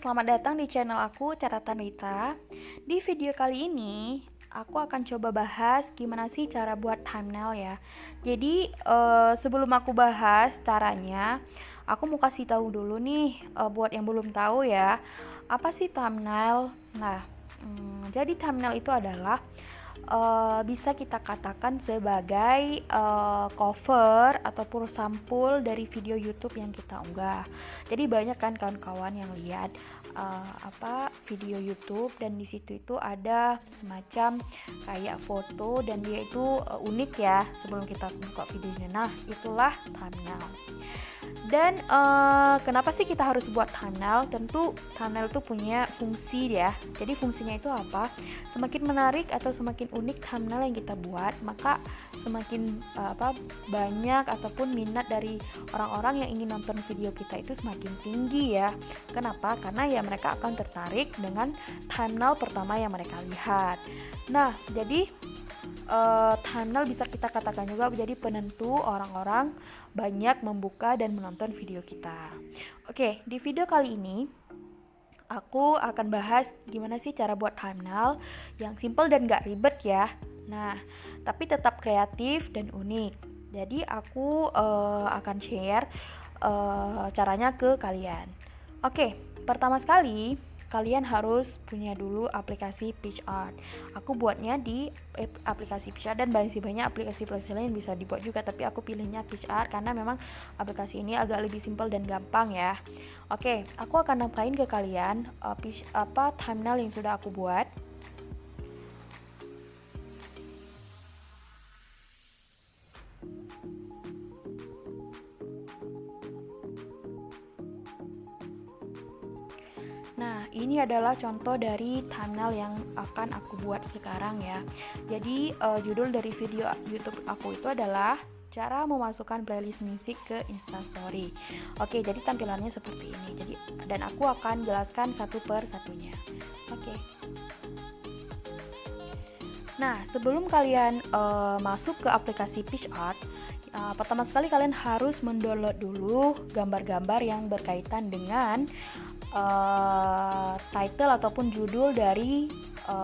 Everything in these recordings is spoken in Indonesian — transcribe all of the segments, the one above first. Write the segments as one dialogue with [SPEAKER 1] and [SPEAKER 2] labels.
[SPEAKER 1] selamat datang di channel aku Catatan Rita. Di video kali ini, aku akan coba bahas gimana sih cara buat thumbnail ya. Jadi, sebelum aku bahas caranya, aku mau kasih tahu dulu nih, buat yang belum tahu ya, apa sih thumbnail? Nah, jadi thumbnail itu adalah bisa kita katakan sebagai cover ataupun sampul dari video YouTube yang kita unggah. Jadi banyak kan kawan-kawan yang lihat video YouTube dan di situ itu ada semacam kayak foto dan dia itu unik ya sebelum kita buka videonya. Nah, itulah thumbnail. Dan kenapa sih kita harus buat thumbnail? Tentu thumbnail itu punya fungsi ya. Jadi fungsinya itu apa? Semakin menarik atau semakin unik thumbnail yang kita buat, maka semakin banyak ataupun minat dari orang-orang yang ingin nonton video kita itu semakin tinggi ya. Kenapa? Karena ya mereka akan tertarik dengan thumbnail pertama yang mereka lihat. Nah, jadi thumbnail bisa kita katakan juga menjadi penentu orang-orang banyak membuka dan menonton video kita. Oke, di video kali ini aku akan bahas gimana sih cara buat thumbnail yang simple dan gak ribet ya. Nah, tapi tetap kreatif dan unik. Jadi aku akan share caranya ke kalian. Oke, pertama sekali kalian harus punya dulu aplikasi PitchArt. Aku buatnya di aplikasi PitchArt dan masih banyak aplikasi-aplikasi lain bisa dibuat juga, tapi aku pilihnya PitchArt karena memang aplikasi ini agak lebih simpel dan gampang ya. Oke, aku akan nampain ke kalian thumbnail yang sudah aku buat. Nah, ini adalah contoh dari thumbnail yang akan aku buat sekarang ya. Jadi, judul dari video YouTube aku itu adalah cara memasukkan playlist musik ke Instastory. Oke, jadi tampilannya seperti ini. Jadi, dan aku akan jelaskan satu per satunya. Oke. Nah, sebelum kalian masuk ke aplikasi PitchArt, pertama sekali kalian harus mendownload dulu gambar-gambar yang berkaitan dengan title ataupun judul dari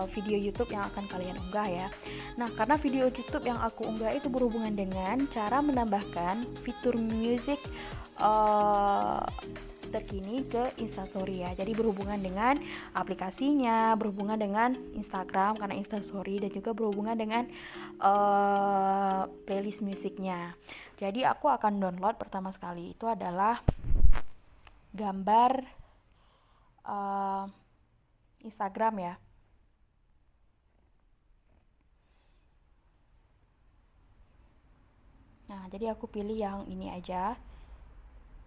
[SPEAKER 1] video YouTube yang akan kalian unggah ya. Nah, karena video YouTube yang aku unggah itu berhubungan dengan cara menambahkan fitur music terkini ke Instastory ya. Jadi berhubungan dengan aplikasinya, berhubungan dengan Instagram karena Instastory, dan juga berhubungan dengan playlist musiknya. Jadi aku akan download pertama sekali itu adalah gambar Instagram ya. Nah, jadi aku pilih yang ini aja.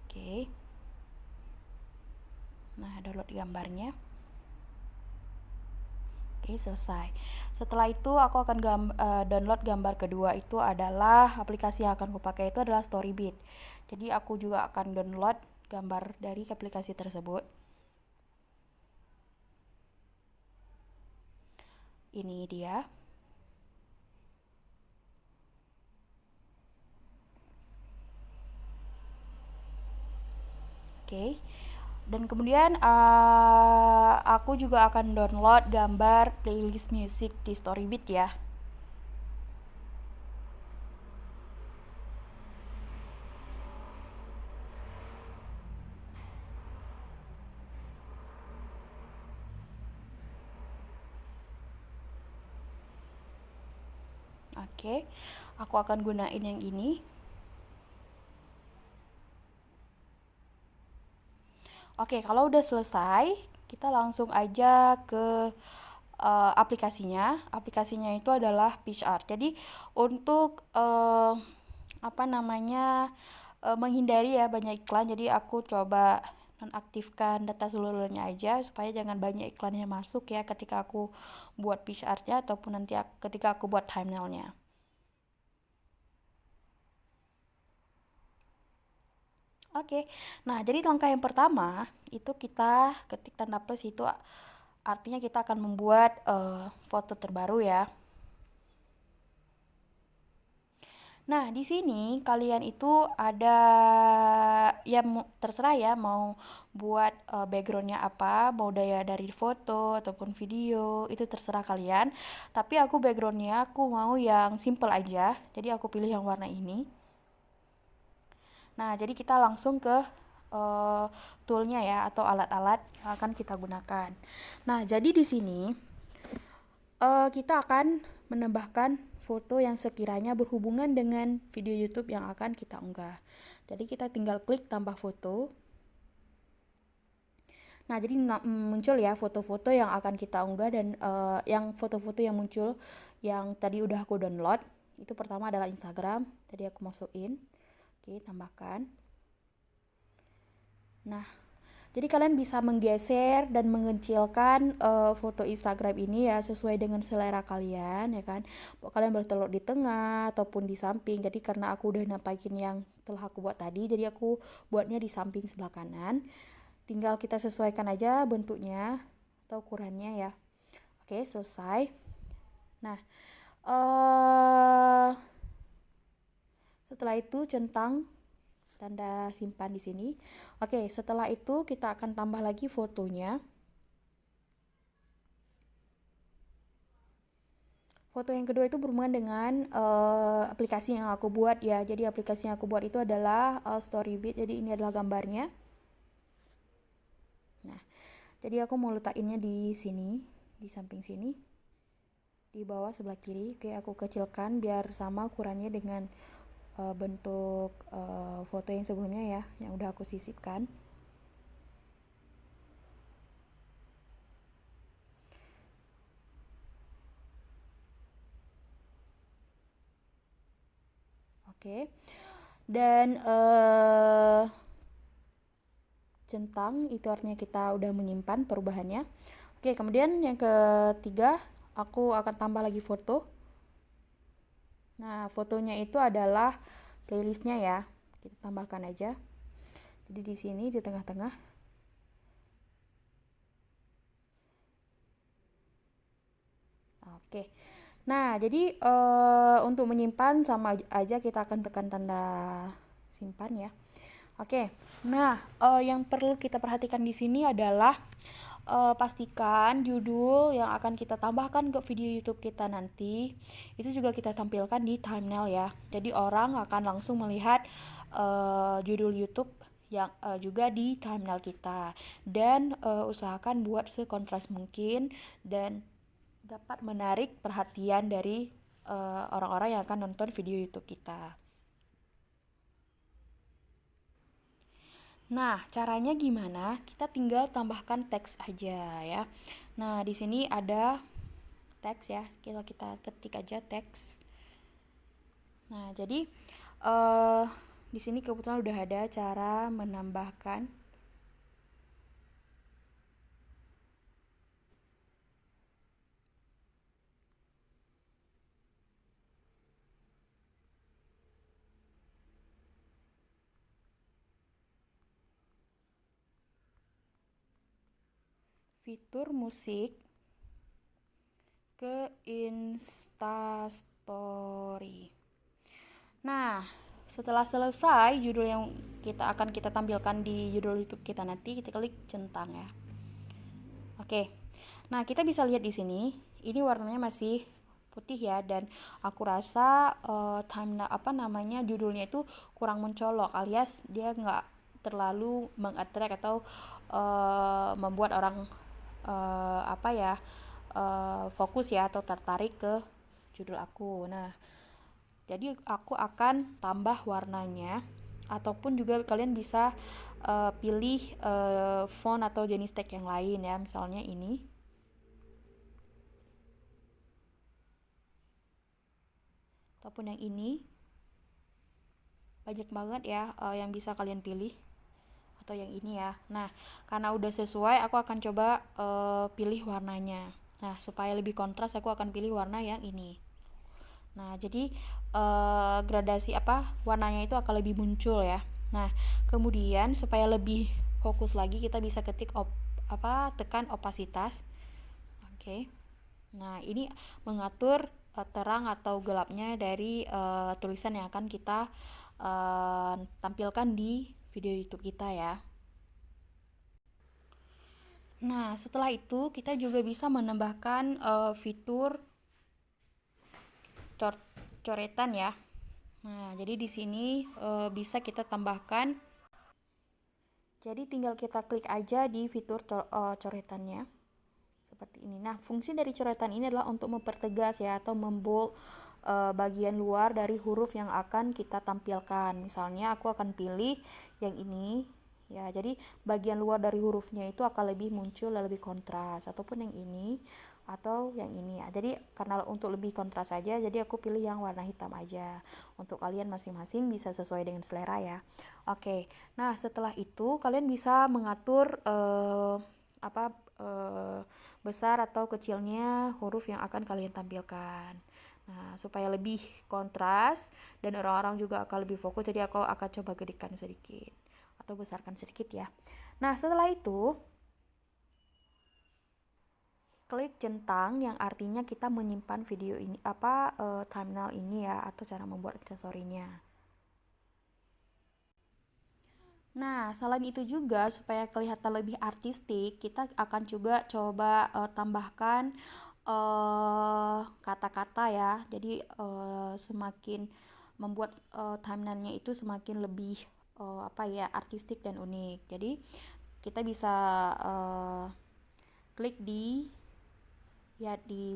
[SPEAKER 1] Oke. Nah, download gambarnya. Oke, selesai. Setelah itu aku akan download gambar kedua, itu adalah aplikasi yang akan aku pakai itu adalah Storybit. Jadi aku juga akan download gambar dari aplikasi tersebut. Ini dia. Oke. Dan kemudian aku juga akan download gambar playlist musik di Storybit ya. Oke, aku akan gunain yang ini. Oke, kalau udah selesai, kita langsung aja ke aplikasinya. Aplikasinya itu adalah PitchArt. Jadi untuk menghindari ya banyak iklan, jadi aku coba nonaktifkan data seluruhnya aja supaya jangan banyak iklannya masuk ya ketika aku buat PitchArt-nya ataupun nanti ketika aku buat thumbnail-nya. Oke, nah jadi langkah yang pertama itu kita ketik tanda plus, itu artinya kita akan membuat foto terbaru ya. Nah, di sini kalian itu ada ya terserah ya mau buat backgroundnya apa, mau daya dari foto ataupun video, itu terserah kalian. Tapi aku backgroundnya aku mau yang simple aja, jadi aku pilih yang warna ini. Nah, jadi kita langsung ke toolnya ya atau alat-alat yang akan kita gunakan. Nah, jadi di sini kita akan menambahkan foto yang sekiranya berhubungan dengan video YouTube yang akan kita unggah. Jadi kita tinggal klik tambah foto. Nah, jadi muncul ya foto-foto yang akan kita unggah dan yang foto-foto yang muncul yang tadi udah aku download. Itu pertama adalah Instagram. Tadi aku masukin. Oke, tambahkan. Nah, jadi kalian bisa menggeser dan mengecilkan foto Instagram ini ya sesuai dengan selera kalian ya kan. Kalian boleh taruh di tengah ataupun di samping. Jadi karena aku udah nampakin yang telah aku buat tadi, jadi aku buatnya di samping sebelah kanan. Tinggal kita sesuaikan aja bentuknya atau ukurannya ya. Oke, selesai. Nah, setelah itu centang tanda simpan di sini. Oke, setelah itu kita akan tambah lagi fotonya. Foto yang kedua itu berhubungan dengan aplikasi yang aku buat ya. Jadi aplikasi yang aku buat itu adalah Storybit. Jadi ini adalah gambarnya. Nah, jadi aku mau letakinnya di sini, di samping sini, di bawah sebelah kiri. Oke, aku kecilkan biar sama ukurannya dengan bentuk foto yang sebelumnya ya, yang udah aku sisipkan. Oke, dan centang itu artinya kita udah menyimpan perubahannya. Oke, kemudian yang ketiga aku akan tambah lagi foto. Nah, fotonya itu adalah playlistnya ya. Kita tambahkan aja. Jadi di sini di tengah-tengah. Oke. Nah, jadi untuk menyimpan sama aja kita akan tekan tanda simpan ya. Oke. Nah, yang perlu kita perhatikan di sini adalah pastikan judul yang akan kita tambahkan ke video YouTube kita nanti itu juga kita tampilkan di thumbnail ya. Jadi orang akan langsung melihat judul YouTube yang juga di thumbnail kita dan usahakan buat sekontras mungkin dan dapat menarik perhatian dari orang-orang yang akan nonton video YouTube kita. Nah, caranya gimana? Kita tinggal tambahkan teks aja ya. Nah, di sini ada teks ya. Kita ketik aja teks. Nah, jadi di sini kebetulan udah ada cara menambahkan fitur musik ke Instastory. Nah, setelah selesai judul yang akan kita tampilkan di judul YouTube kita nanti, kita klik centang ya. Oke. Nah, kita bisa lihat di sini, ini warnanya masih putih ya dan aku rasa judulnya itu kurang mencolok alias dia nggak terlalu mengattract atau membuat orang fokus ya atau tertarik ke judul aku. Nah, jadi aku akan tambah warnanya ataupun juga kalian bisa pilih font atau jenis tag yang lain ya, misalnya ini. Ataupun yang ini. Banyak banget ya yang bisa kalian pilih atau yang ini ya. Nah, karena udah sesuai aku akan coba pilih warnanya. Nah, supaya lebih kontras aku akan pilih warna yang ini. Nah, jadi gradasi warnanya itu akan lebih muncul ya. Nah, kemudian supaya lebih fokus lagi kita bisa ketik tekan opasitas. Oke. Nah, ini mengatur terang atau gelapnya dari tulisan yang akan kita tampilkan di video YouTube kita ya. Nah, setelah itu kita juga bisa menambahkan fitur coretan ya. Nah, jadi di sini bisa kita tambahkan. Jadi tinggal kita klik aja di fitur coretannya. Seperti ini. Nah, fungsi dari coretan ini adalah untuk mempertegas ya atau membold bagian luar dari huruf yang akan kita tampilkan. Misalnya aku akan pilih yang ini ya. Jadi bagian luar dari hurufnya itu akan lebih muncul, lebih kontras, ataupun yang ini atau yang ini ya. Jadi karena untuk lebih kontras saja, jadi aku pilih yang warna hitam aja. Untuk kalian masing-masing bisa sesuai dengan selera ya. Oke. Nah, setelah itu kalian bisa mengatur besar atau kecilnya huruf yang akan kalian tampilkan. Nah, supaya lebih kontras dan orang-orang juga akan lebih fokus, jadi aku akan coba gedekan sedikit atau besarkan sedikit ya. Nah, setelah itu klik centang yang artinya kita menyimpan video ini thumbnail ini ya, atau cara membuat aksesorinya. Nah, selain itu juga supaya kelihatan lebih artistik, kita akan juga coba tambahkan kata-kata ya. Jadi semakin membuat thumbnailnya itu semakin lebih artistik dan unik. Jadi kita bisa klik di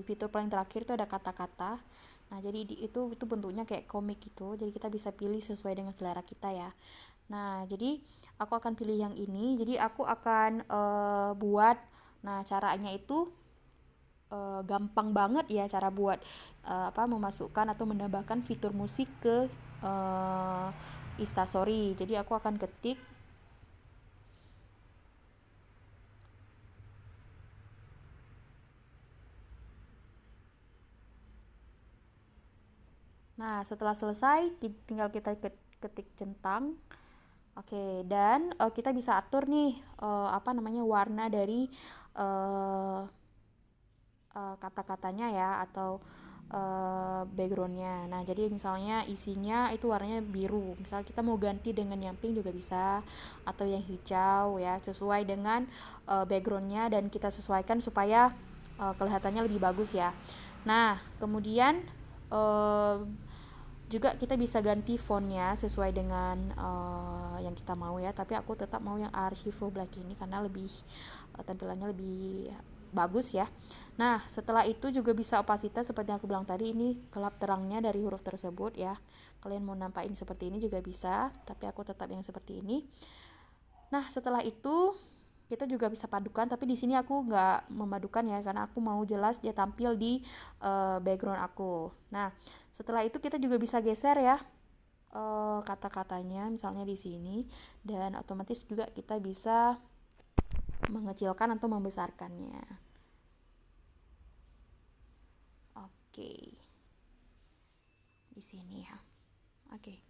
[SPEAKER 1] fitur paling terakhir itu ada kata-kata. Nah, jadi itu bentuknya kayak komik gitu. Jadi kita bisa pilih sesuai dengan selera kita ya. Nah, jadi aku akan pilih yang ini. Jadi aku akan buat. Nah, caranya itu gampang banget ya cara buat memasukkan atau menambahkan fitur musik ke Instastory. Jadi aku akan ketik Nah, setelah selesai tinggal kita ketik centang. Oke, dan kita bisa atur nih warna dari kata-katanya ya atau backgroundnya. Nah, jadi misalnya isinya itu warnanya biru. Misal kita mau ganti dengan yang pink juga bisa, atau yang hijau ya, sesuai dengan backgroundnya dan kita sesuaikan supaya kelihatannya lebih bagus ya. Nah, kemudian juga kita bisa ganti fontnya sesuai dengan yang kita mau ya, tapi aku tetap mau yang Archivo Black ini karena lebih tampilannya lebih bagus ya. Nah, setelah itu juga bisa opasitas seperti yang aku bilang tadi, ini gelap terangnya dari huruf tersebut ya. Kalian mau nampain seperti ini juga bisa, tapi aku tetap yang seperti ini. Nah, setelah itu kita juga bisa padukan, tapi di sini aku nggak memadukan ya karena aku mau jelas dia tampil di background aku. Nah, setelah itu kita juga bisa geser ya kata-katanya misalnya di sini, dan otomatis juga kita bisa mengecilkan atau membesarkannya. Oke. Di sini ya. Oke.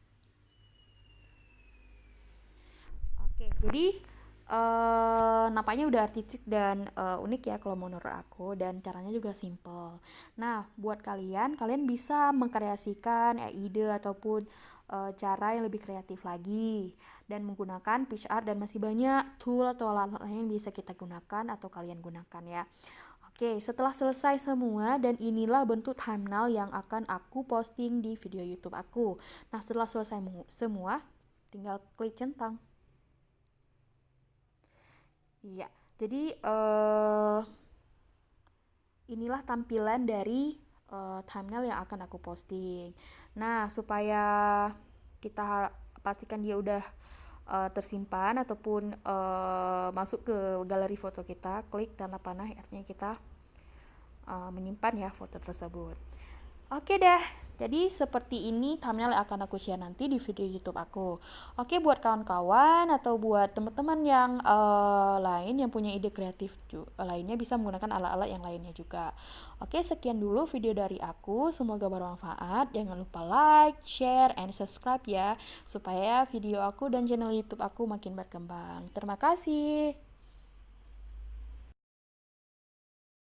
[SPEAKER 1] Jadi nampaknya udah artistik dan unik ya kalau menurut aku, dan caranya juga simple. Nah, buat kalian bisa mengkreasikan ide ataupun cara yang lebih kreatif lagi dan menggunakan PicsArt, dan masih banyak tool atau alat lain yang bisa kita gunakan atau kalian gunakan ya. Oke, setelah selesai semua, dan inilah bentuk thumbnail yang akan aku posting di video YouTube aku. Nah, setelah selesai semua, tinggal klik centang. Iya, jadi inilah tampilan dari thumbnail yang akan aku posting. Nah, supaya kita pastikan dia udah tersimpan ataupun masuk ke galeri foto kita, klik tanda panah, artinya kita menyimpan ya foto tersebut. Oke dah, jadi seperti ini thumbnail yang akan aku share nanti di video YouTube aku. Oke, buat kawan-kawan atau buat teman-teman yang lain yang punya ide kreatif lainnya, bisa menggunakan alat-alat yang lainnya juga. Oke, sekian dulu video dari aku. Semoga bermanfaat. Jangan lupa like, share, and subscribe ya, supaya video aku dan channel YouTube aku makin berkembang. Terima kasih.